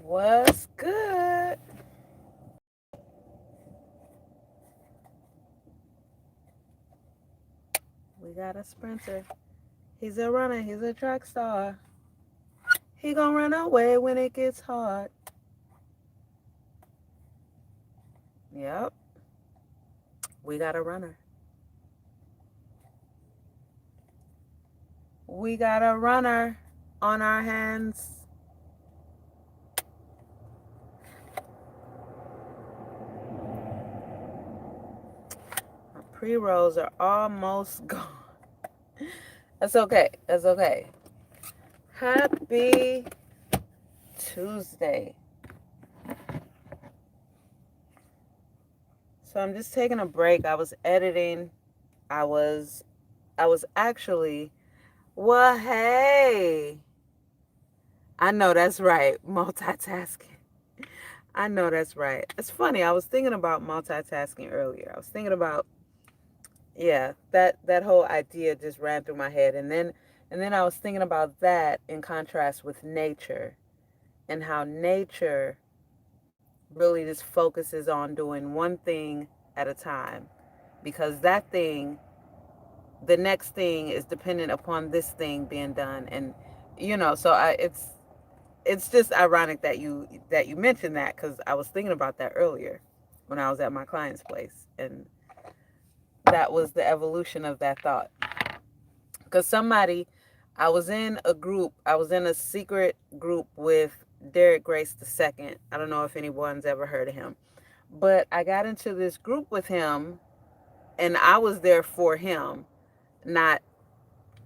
What's good? We got a sprinter. He's a runner. He's a track star. He gonna run away when it gets hard. Yep, we got a runner. We got a runner on our hands. My pre-rolls are almost gone. That's okay. That's okay. Happy Tuesday. So I'm just taking a break. I was editing. I was I was actually well, hey. I know that's right. Multitasking. I know that's right. It's funny. I was thinking about multitasking earlier. I was thinking about yeah, that whole idea just ran through my head and then I was thinking about that in contrast with nature and how nature really just focuses on doing one thing at a time because that thing the next thing is dependent upon this thing being done and so it's just ironic that you mentioned that because I was thinking about that earlier when I was at my client's place, and that was the evolution of that thought. Because I was in a secret group with Derek Grace II. I don't know if anyone's ever heard of him, but I got into this group with him, and I was there for him, not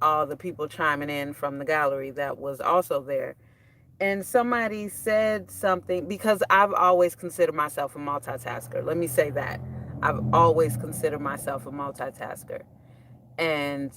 all the people chiming in from the gallery that was also there. And somebody said something because I've always considered myself a multitasker. Let me say that. I've always considered myself a multitasker. And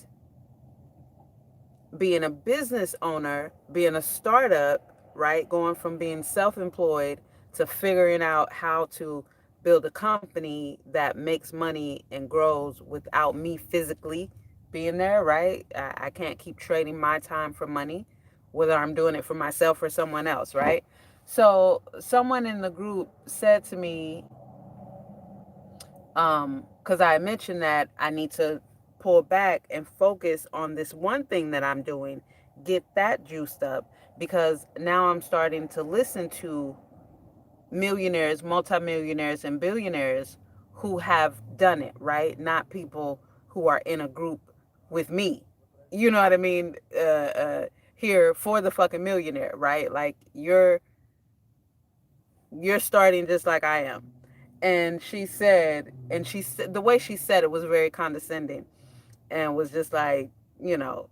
being a business owner, being a startup, right? Going from being self employed to figuring out how to build a company that makes money and grows without me physically being there, right? I can't keep trading my time for money, whether I'm doing it for myself or someone else, right? So, someone in the group said to me, because I mentioned that I need to pull back and focus on this one thing that I'm doing, get that juiced up, because now I'm starting to listen to millionaires, multimillionaires, and billionaires who have done it, right? Not people who are in a group with me. You know what I mean? Here for the fucking millionaire, right? Like you're starting just like I am. And she said, the way she said it was very condescending and was just like, you know,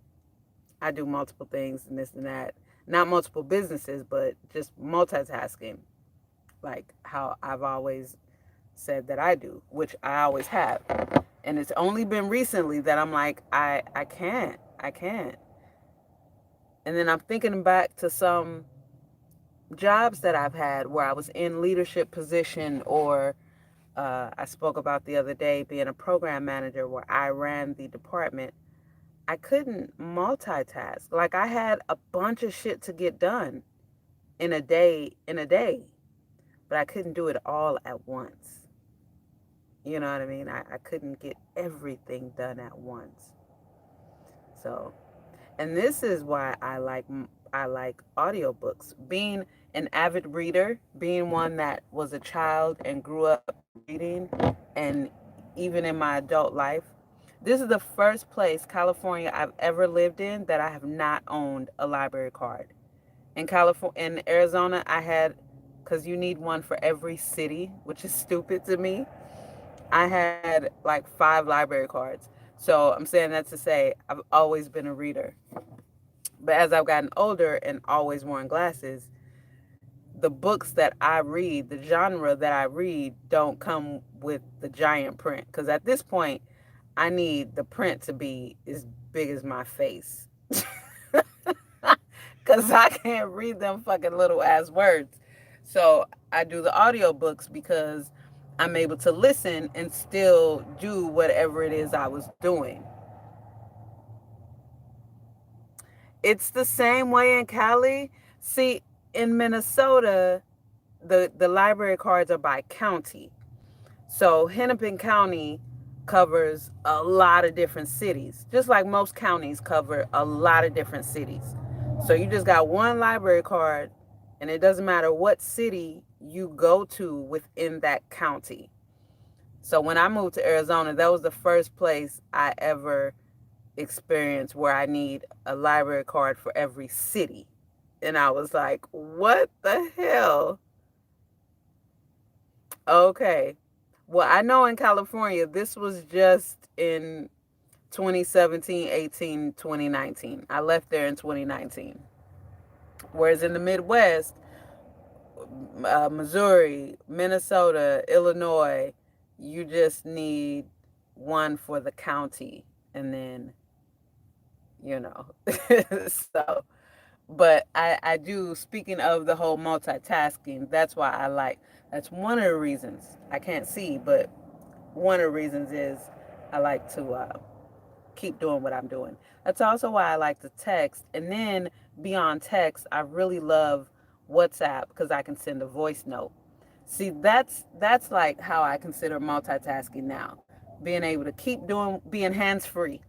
I do multiple things and this and that. Not multiple businesses, but just multitasking, like how I've always said that I do, which I always have. And it's only been recently that I'm like, I can't. I can't. And then I'm thinking back to some jobs that I've had where I was in leadership position or I spoke about the other day being a program manager where I ran the department. I couldn't multitask. Like I had a bunch of shit to get done in a day, but I couldn't do it all at once. You know what I mean? I couldn't get everything done at once. So, and this is why I like audiobooks. Being an avid reader, being one that was a child and grew up reading, and even in my adult life, this is the first place, California, I've ever lived in that I have not owned a library card. In California, in Arizona, I had, because you need one for every city, which is stupid to me. I had like 5 library cards. So I'm saying that to say I've always been a reader. But as I've gotten older and always worn glasses, the books that I read, the genre that I read, don't come with the giant print. Because at this point, I need the print to be as big as my face. Because I can't read them fucking little ass words. So I do the audiobooks because I'm able to listen and still do whatever it is I was doing. It's the same way in Cali. See, in Minnesota, the library cards are by county. So Hennepin County covers a lot of different cities, just like most counties cover a lot of different cities. So you just got one library card, and it doesn't matter what city you go to within that county. So when I moved to Arizona, that was the first place I ever experienced where I need a library card for every city. And I was like, what the hell? Okay. Well, I know in California, this was just in 2017, 18, 2019. I left there in 2019. Whereas in the Midwest, Missouri, Minnesota, Illinois, you just need one for the county. And then, you know, so, but I do, speaking of the whole multitasking, that's one of the reasons I can't see, but one of the reasons is I like to keep doing what I'm doing. That's also why I like to text. And then beyond text, I really love WhatsApp because I can send a voice note. See, that's like how I consider multitasking now. Being able to keep doing, being hands free.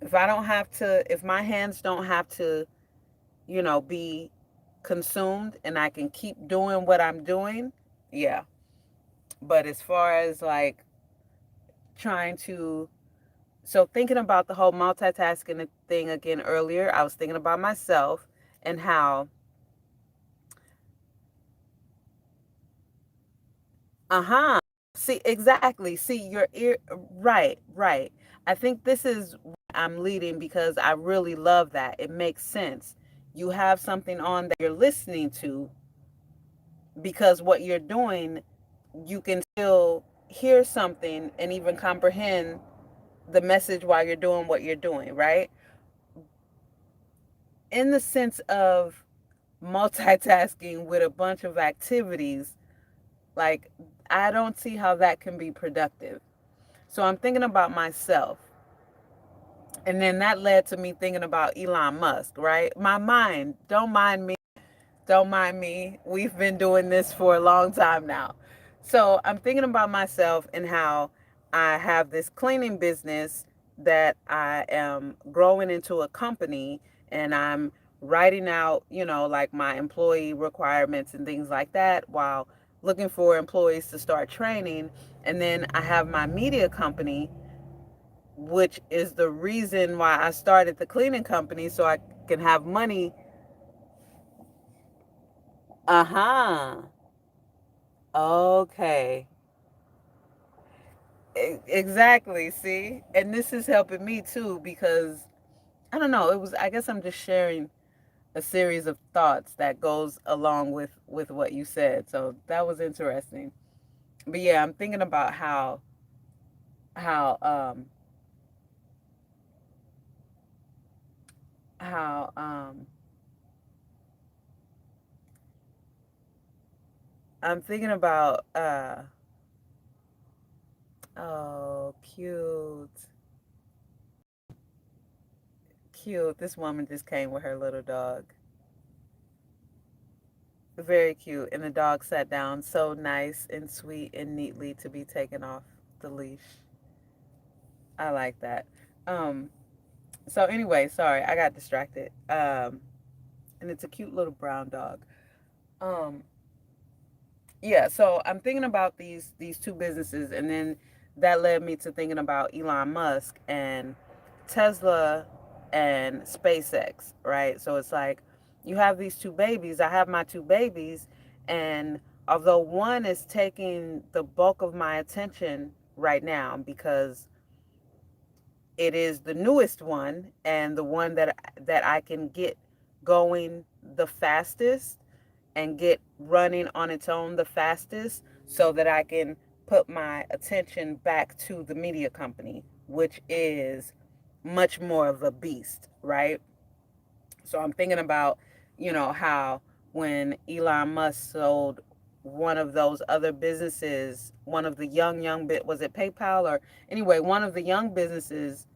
If I don't have to, if my hands don't have to, be consumed and I can keep doing what I'm doing, yeah. But as far as like trying to, so thinking about the whole multitasking thing again earlier, I was thinking about myself and how, uh-huh. See, exactly. See, your ear, right, right. I think this is what I'm leading because I really love that. It makes sense. You have something on that you're listening to because what you're doing, you can still hear something and even comprehend the message while you're doing what you're doing, right? In the sense of multitasking with a bunch of activities, like, I don't see how that can be productive. So I'm thinking about myself. And then that led to me thinking about Elon Musk, right? My mind, don't mind me. Don't mind me. We've been doing this for a long time now. So I'm thinking about myself and how I have this cleaning business that I am growing into a company, and I'm writing out, like my employee requirements and things like that while looking for employees to start training. And then I have my media company, which is the reason why I started the cleaning company so I can have money. Uh-huh. Okay. Exactly. See? And this is helping me too because I don't know, I guess I'm just sharing a series of thoughts that goes along with what you said. So that was interesting. But yeah, I'm thinking about how how I'm thinking about oh, cute. Cute. This woman just came with her little dog. Very cute. And the dog sat down so nice and sweet and neatly to be taken off the leash. I like that. Um, so anyway, sorry, I got distracted. And it's a cute little brown dog. Um, yeah, so I'm thinking about these two businesses, and then that led me to thinking about Elon Musk and Tesla and SpaceX, right? So it's like you have these two babies. I have my two babies, and although one is taking the bulk of my attention right now because it is the newest one and the one that I can get going the fastest and get running on its own the fastest so that I can put my attention back to the media company, which is much more of a beast, right? So I'm thinking about, how when Elon Musk sold one of those other businesses, one of the young bit, was it PayPal or anyway, one of the young businesses,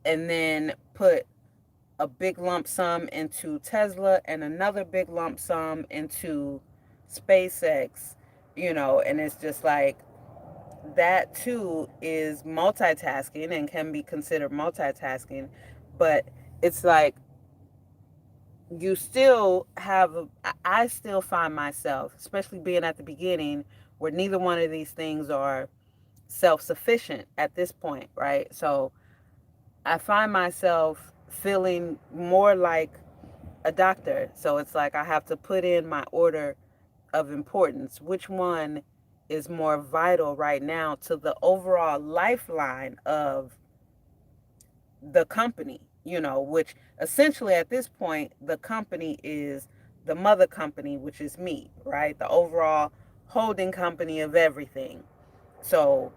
and then put a big lump sum into Tesla and another big lump sum into SpaceX, and it's just like that too is multitasking and can be considered multitasking, but it's like you still have, I still find myself, especially being at the beginning, where neither one of these things are self sufficient at this point, right? So I find myself feeling more like a doctor. So it's like I have to put in my order of importance. Which one is more vital right now to the overall lifeline of the company, which essentially at this point, the company is the mother company, which is me, right? The overall holding company of everything. So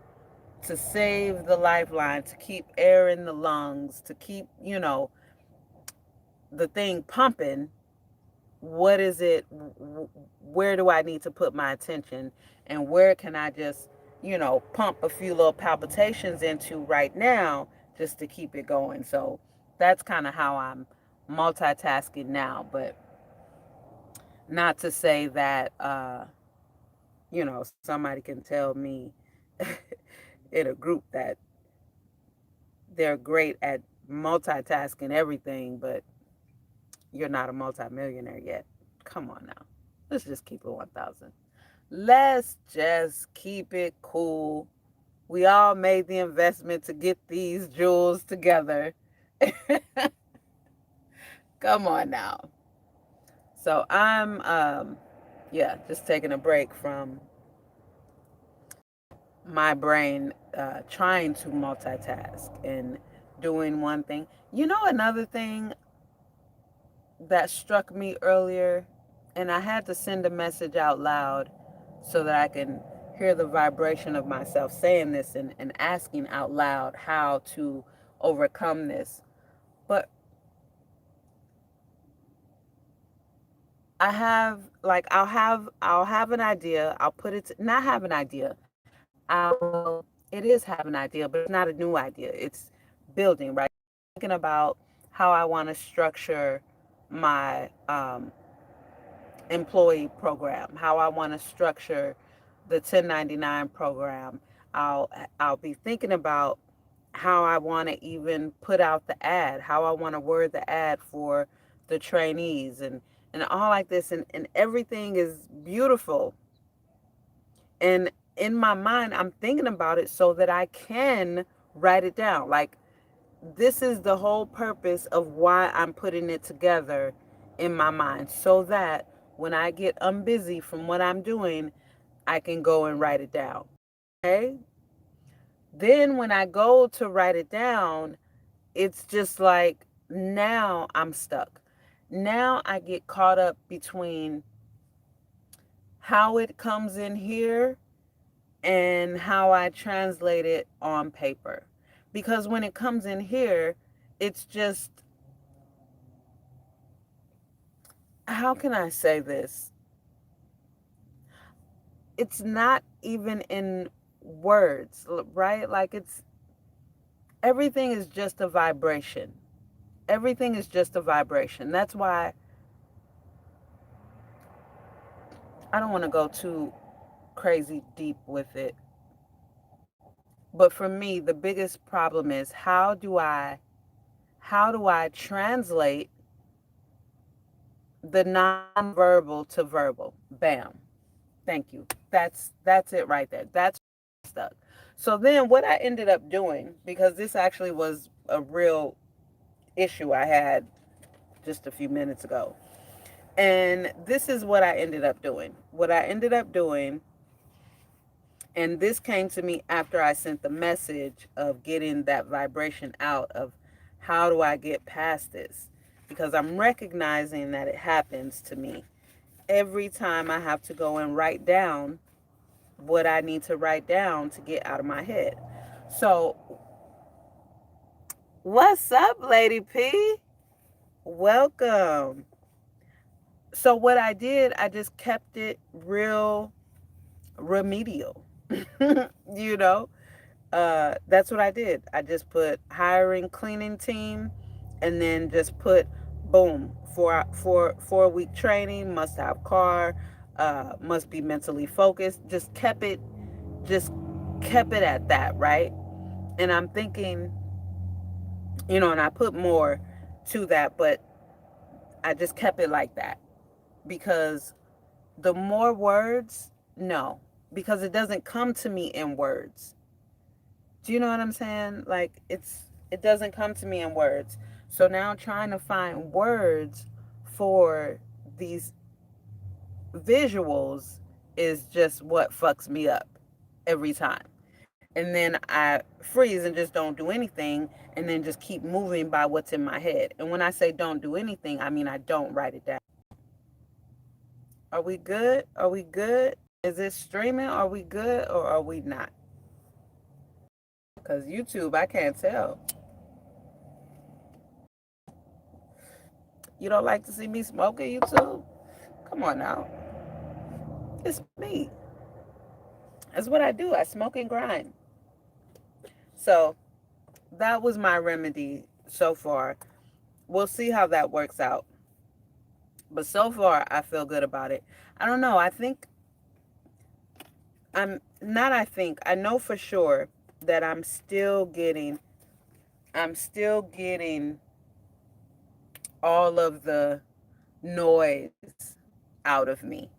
to save the lifeline, to keep air in the lungs, to keep, the thing pumping, what is it? Where do I need to put my attention? And where can I just, pump a few little palpitations into right now just to keep it going? So that's kind of how I'm multitasking now. But not to say that, somebody can tell me in a group that they're great at multitasking everything, but you're not a multimillionaire yet. Come on now. Let's just keep it 1,000. Let's just keep it cool. We all made the investment to get these jewels together. Come on now. So I'm, just taking a break from my brain trying to multitask and doing one thing. Another thing that struck me earlier, and I had to send a message out loud so that I can hear the vibration of myself saying this and asking out loud how to overcome this. But I'll have an idea. I'll put it not have an idea. It is have an idea, but it's not a new idea. It's building, right? Thinking about how I want to structure my employee program, how I want to structure the 1099 program. I'll be thinking about how I want to even put out the ad, how I want to word the ad for the trainees and all like this, and everything is beautiful. And in my mind, I'm thinking about it so that I can write it down. Like, this is the whole purpose of why I'm putting it together in my mind, so that when I get unbusy from what I'm doing, I can go and write it down. Okay? Then when I go to write it down, it's just like now I'm stuck. Now I get caught up between how it comes in here and how I translate it on paper. Because when it comes in here, it's just, how can I say this? It's not even in words, right? Like, everything is just a vibration. Everything is just a vibration. That's why I don't want to go too crazy deep with it. But for me, the biggest problem is how do I translate the nonverbal to verbal? Bam. Thank you. That's it right there. That's stuck. So then what I ended up doing, because this actually was a real issue I had just a few minutes ago. And this is what I ended up doing. What I ended up doing, and this came to me after I sent the message of getting that vibration out of how do I get past this? Because I'm recognizing that it happens to me every time I have to go and write down what I need to write down to get out of my head. So, what's up, Lady P? Welcome. So, what I did, I just kept it real remedial. you know, that's what I did. I just put hiring cleaning team and then just put boom, 4 week training, must have car, must be mentally focused. Just kept it at that, right? And I'm thinking, and I put more to that, but I just kept it like that because the more words, no, because it doesn't come to me in words. Do you know what I'm saying? Like it doesn't come to me in words. So now trying to find words for these visuals is just what fucks me up every time. And then I freeze and just don't do anything and then just keep moving by what's in my head. And when I say don't do anything, I mean I don't write it down. Are we good? Are we good? Is it streaming? Are we good or are we not? Because YouTube, I can't tell. You don't like to see me smoking, YouTube? Come on now. It's me. That's what I do. I smoke and grind. So that was my remedy so far. We'll see how that works out. But so far, I feel good about it. I don't know. I know for sure that I'm still getting all of the noise out of me.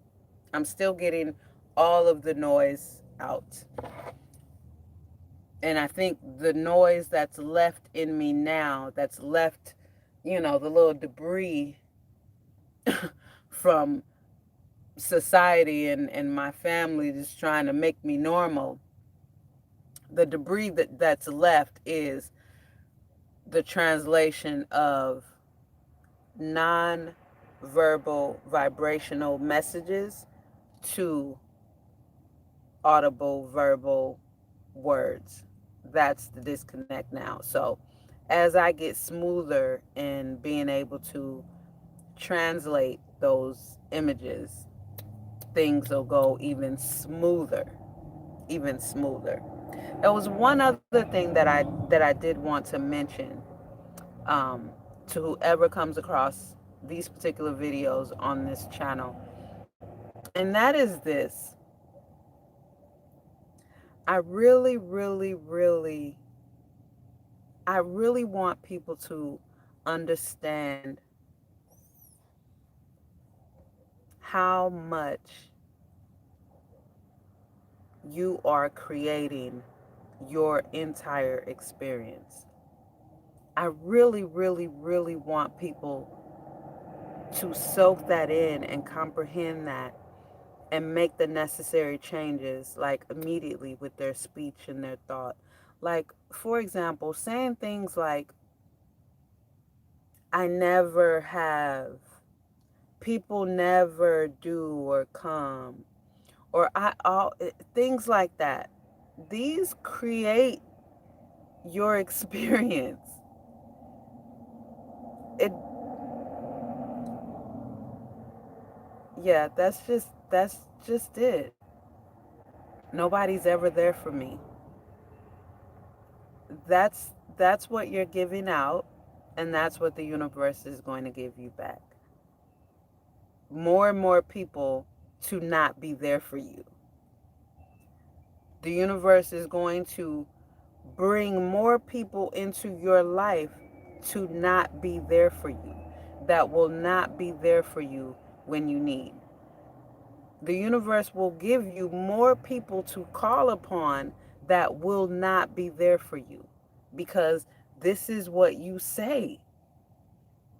I'm still getting all of the noise out. And I think the noise that's left in me now, that's left, the little debris from society and my family just trying to make me normal, the debris that's left is the translation of non-verbal vibrational messages to audible verbal words. That's the disconnect now. So as I get smoother in being able to translate those images, things will go even smoother, even smoother. There was one other thing that I did want to mention, um, to whoever comes across these particular videos on this channel, and that is this. I really, really, really, I really want people to understand how much you are creating your entire experience. I really, really, really want people to soak that in and comprehend that and make the necessary changes, like immediately with their speech and their thought. Like, for example, saying things like, I never have, people never do or come, or things like that. These create your experience. It, yeah, that's just it. Nobody's ever there for me. That's what you're giving out, and that's what the universe is going to give you back. More and more people to not be there for you. The universe is going to bring more people into your life to not be there for you, that will not be there for you when you need. The universe will give you more people to call upon that will not be there for you, because this is what you say.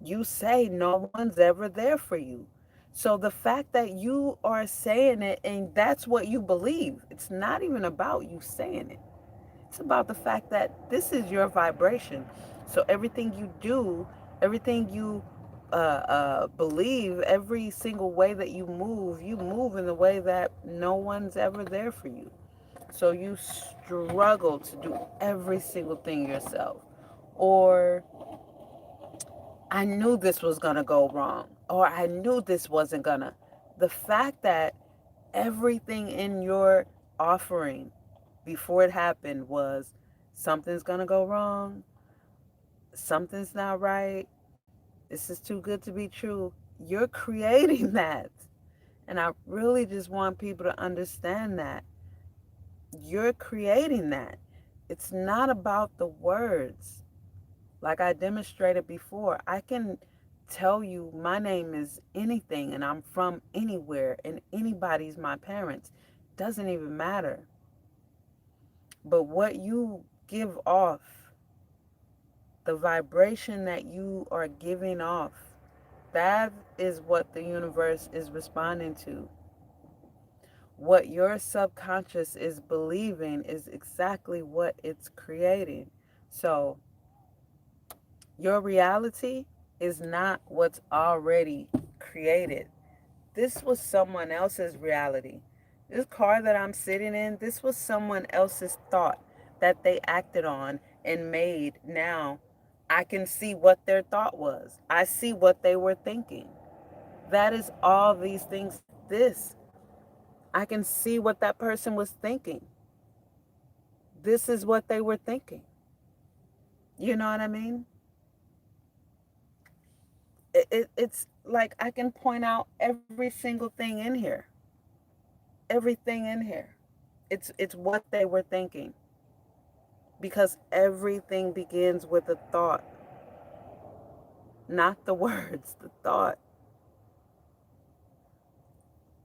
You say no one's ever there for you. So the fact that you are saying it and that's what you believe, it's not even about you saying it. It's about the fact that this is your vibration. So everything you do, everything you believe, every single way that you move in the way that no one's ever there for you. So you struggle to do every single thing yourself. Or I knew this was going to go wrong. Or I knew this wasn't going to. The fact that everything in your offering before it happened was something's going to go wrong. something's not right, this is too good to be true, you're creating that. And I really just want people to understand that you're creating that. It's not about the words. Like I demonstrated before, I can tell you my name is anything and I'm from anywhere and anybody's my parents. Doesn't even matter. But what you give off, the vibration that you are giving off, that is what the universe is responding to. What your subconscious is believing is exactly what it's creating. So, your reality is not what's already created. This was someone else's reality. This car that I'm sitting in, this was someone else's thought that they acted on and made. Now, I can see what their thought was. I see what they were thinking. That is all these things. This, I can see what that person was thinking. This is what they were thinking. You know what I mean? It's like I can point out every single thing in here. Everything in here. It's what they were thinking. Because everything begins with a thought. Not the words, the thought.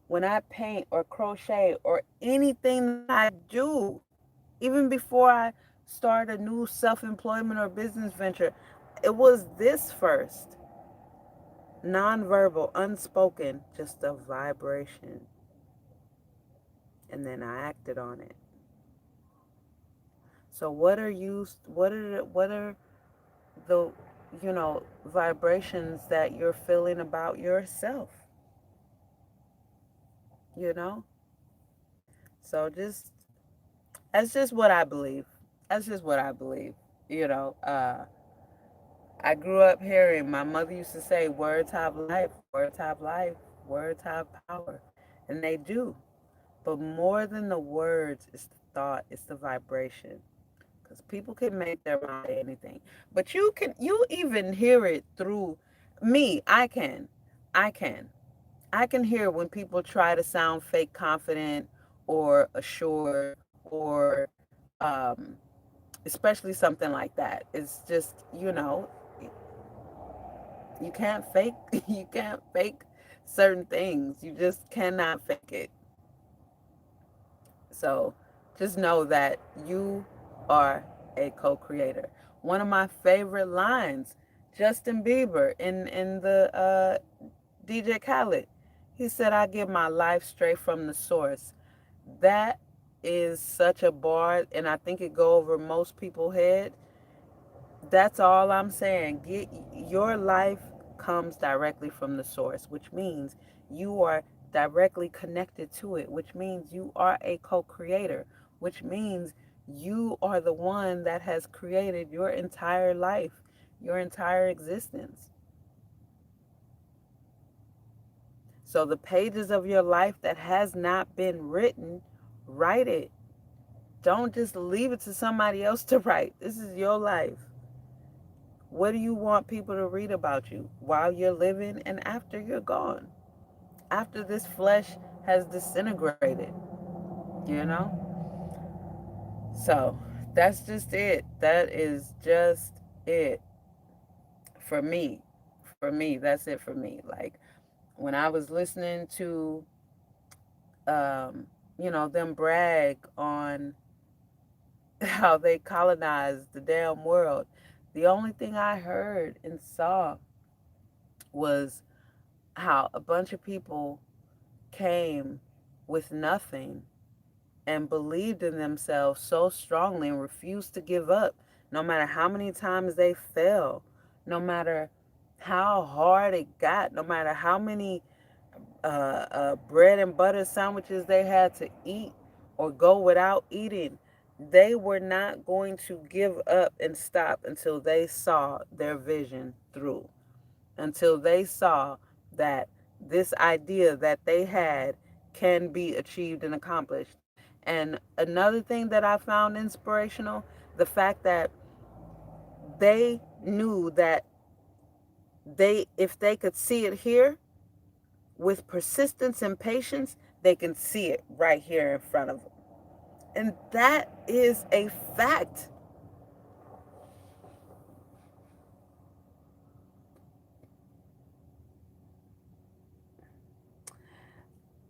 When I paint or crochet or anything that I do, even before I start a new self-employment or business venture, it was this first. Non-verbal, unspoken, just a vibration. And then I acted on it. So what are the vibrations that you're feeling about yourself, you know? So just that's just what I believe. That's just what I believe. You know, I grew up hearing my mother used to say, words have life, words have life, words have power. And they do. But more than the words, it's the thought, it's the vibration. Because people can make their mind anything. But you even hear it through me. I can. I can hear when people try to sound fake confident or assured or um, especially something like that. It's just, you can't fake you can't fake certain things. You just cannot fake it. So just know that you are a co-creator. One of my favorite lines, Justin Bieber in the DJ Khaled, he said, "I get my life straight from the source." That is such a bar, and I think it go over most people's head. That's all I'm saying. Get your life comes directly from the source, which means you are directly connected to it, which means you are a co-creator, which means you are the one that has created your entire life, your entire existence. So the pages of your life that has not been written, write it. Don't just leave it to somebody else to write. This is your life. What do you want people to read about you while you're living and after you're gone? After this flesh has disintegrated, you know? So that's just it. That is just it for me. For me, that's it for me. Like when I was listening to, um, them brag on how they colonized the damn world, the only thing I heard and saw was how a bunch of people came with nothing and believed in themselves so strongly and refused to give up, no matter how many times they fell, no matter how hard it got, no matter how many bread and butter sandwiches they had to eat or go without eating. They were not going to give up and stop until they saw their vision through, until they saw that this idea that they had can be achieved and accomplished. And another thing that I found inspirational, the fact that they knew that if they could see it here with persistence and patience, they can see it right here in front of them. And that is a fact.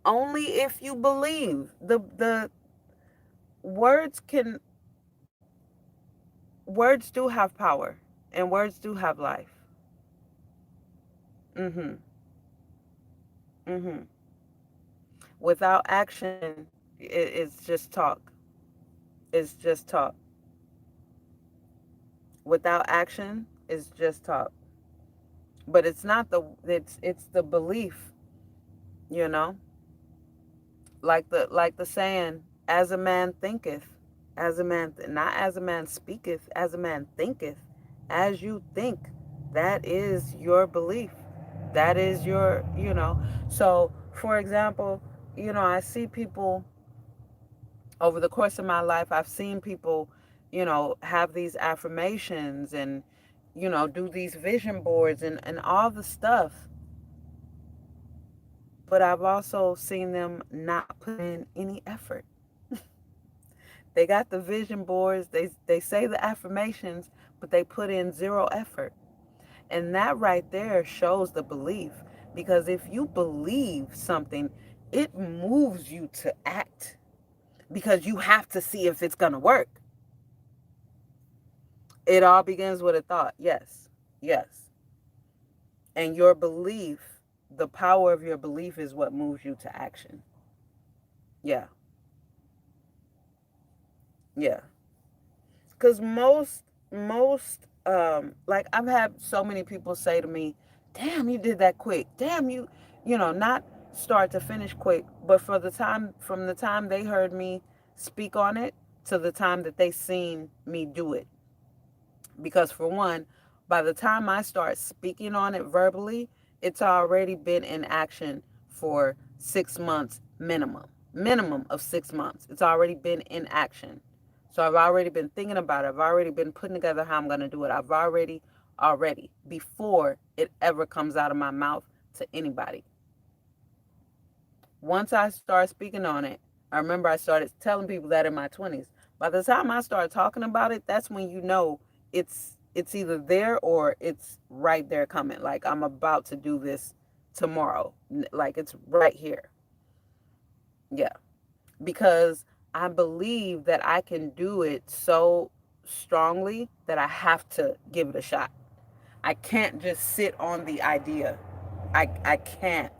Only if you believe. The words can words do have power, and words do have life. Mhm. Mhm. Without action, it's just talk. It's just talk. Without action, it's just talk. But it's not it's the belief, you know? Like the saying, as a man thinketh, as a man not as a man speaketh, as a man thinketh. As you think, that is your belief. That is your, So, for example, I see people over the course of my life, I've seen people, have these affirmations and, do these vision boards and all the stuff. But I've also seen them not put in any effort. They got the vision boards, they say the affirmations, but they put in zero effort. And that right there shows the belief. Because if you believe something, it moves you to act because you have to see if it's going to work. It all begins with a thought. Yes. Yes. And your belief, the power of your belief is what moves you to action. Yeah. Yeah. Because like I've had so many people say to me, damn, you did that quick. Damn, not start to finish quick, but from the time they heard me speak on it to the time that they seen me do it. Because for one, by the time I start speaking on it verbally, it's already been in action for 6 months minimum of 6 months. It's already been in action. So I've already been thinking about it. I've already been putting together how I'm going to do it. I've already, before it ever comes out of my mouth to anybody. Once I start speaking on it, I remember I started telling people that in my 20s. By the time I start talking about it, that's when you know it's either there or it's right there coming. Like I'm about to do this tomorrow. Like it's right here. Yeah. Because I believe that I can do it so strongly that I have to give it a shot. I can't just sit on the idea. I can't.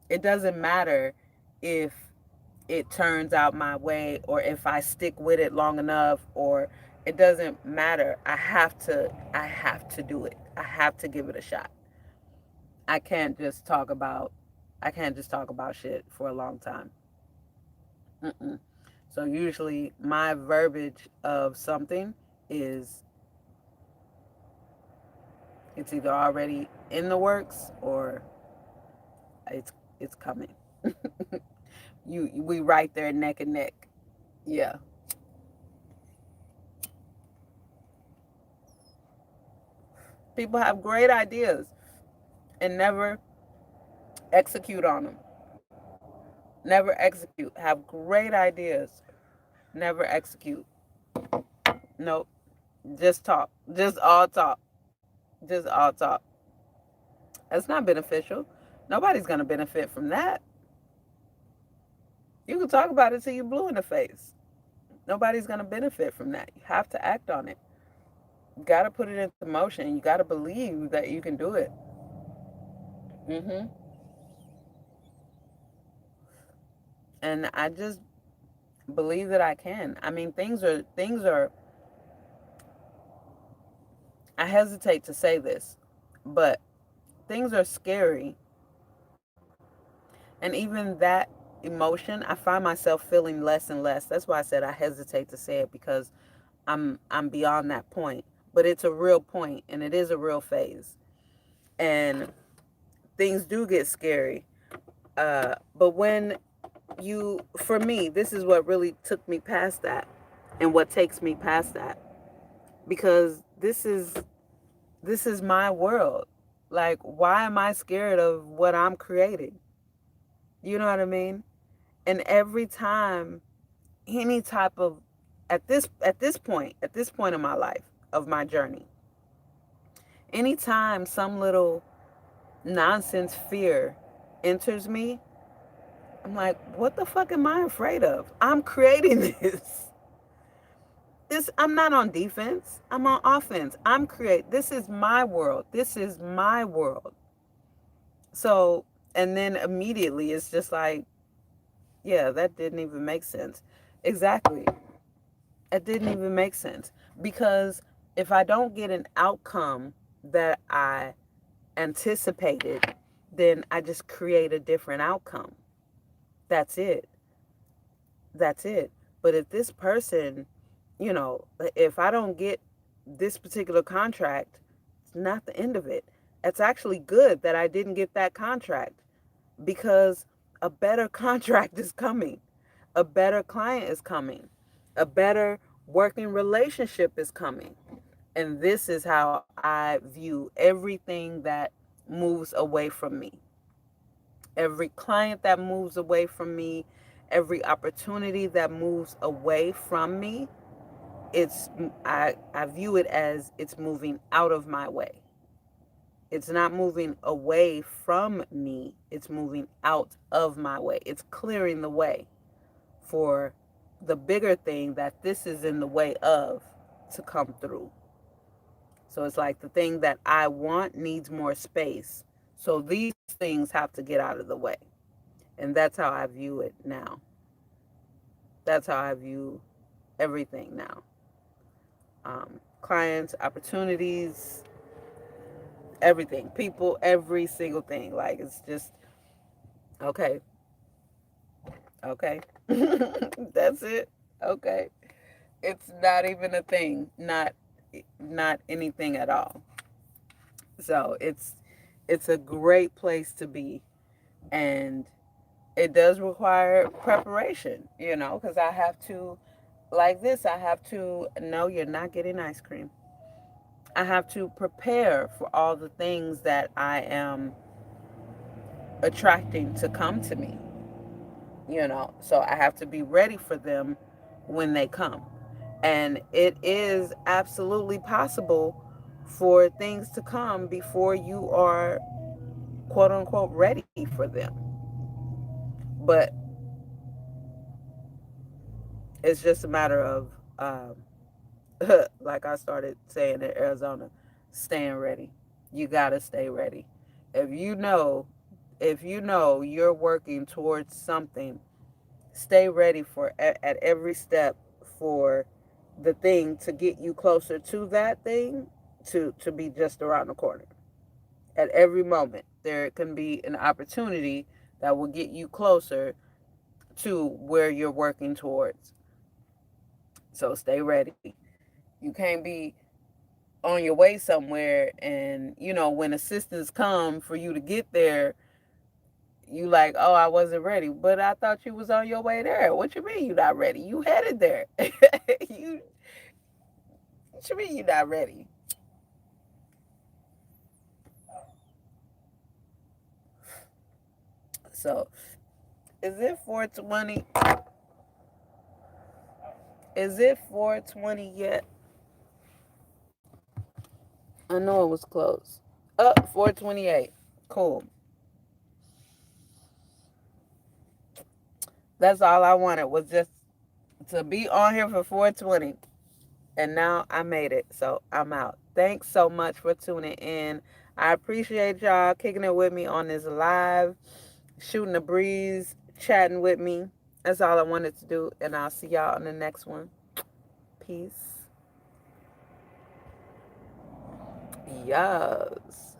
It doesn't matter if it turns out my way or if I stick with it long enough, or it doesn't matter. I have to do it. I have to give it a shot. I can't just talk about I can't just talk about shit for a long time. Mm-mm. So usually my verbiage of something is it's either already in the works or it's coming. We right there neck and neck. Yeah. People have great ideas and never execute on them. Never execute. Have great ideas. Never execute. Nope. Just talk. Just all talk. Just all talk. That's not beneficial. Nobody's going to benefit from that. You can talk about it till you're blue in the face. Nobody's going to benefit from that. You have to act on it. You got to put it into motion. You got to believe that you can do it. hmm And I just believe that I can. I mean, things are. I hesitate to say this, but things are scary. And even that emotion, I find myself feeling less and less. That's why I said I hesitate to say it, because I'm beyond that point. But it's a real point and it is a real phase. And things do get scary. But when for me, this is what really took me past that and what takes me past that. because this is my world. Like, why am I scared of what I'm creating? You know what I mean? And every time, any type of, at this point in my life, of my journey, anytime some little nonsense fear enters me, I'm like, what the fuck am I afraid of? I'm creating this. I'm not on defense. I'm on offense. This is my world. This is my world. So, and then immediately it's just like, yeah, that didn't even make sense. Exactly. It didn't even make sense. Because if I don't get an outcome that I anticipated, then I just create a different outcome. That's it. That's it. But if this person, if I don't get this particular contract, it's not the end of it. It's actually good that I didn't get that contract, because a better contract is coming. A better client is coming. A better working relationship is coming. And this is how I view everything that moves away from me. Every client that moves away from me, every opportunity that moves away from me, I view it as it's moving out of my way. It's not moving away from me, it's moving out of my way. It's clearing the way for the bigger thing that this is in the way of to come through. So it's like the thing that I want needs more space. So these things have to get out of the way. And that's how I view it now. That's how I view everything now. Clients, opportunities, everything, people, every single thing. Like, it's just, okay, okay. That's it. Okay. It's not even a thing. Not anything at all. So it's a great place to be. And it does require preparation, because I have to, like this, I have to, no, you're not getting ice cream. I have to prepare for all the things that I am attracting to come to me, So I have to be ready for them when they come. And it is absolutely possible for things to come before you are, quote unquote, ready for them. But it's just a matter of, like I started saying in Arizona, staying ready. You got to stay ready. If you know, if you know you're working towards something, stay ready for at every step for the thing to get you closer to that thing to be just around the corner. At every moment, there can be an opportunity that will get you closer to where you're working towards. So stay ready. You can't be on your way somewhere and when assistance come for you to get there, you like, oh, I wasn't ready, but I thought you was on your way there. What you mean you not ready? You headed there. you what you mean you not ready? So is it 420? Is it 420 yet? I know it was close. Up 428. Cool. That's all I wanted, was just to be on here for 420. And now I made it. So I'm out. Thanks so much for tuning in. I appreciate y'all kicking it with me on this live, shooting the breeze, chatting with me. That's all I wanted to do. And I'll see y'all on the next one. Peace. Yes.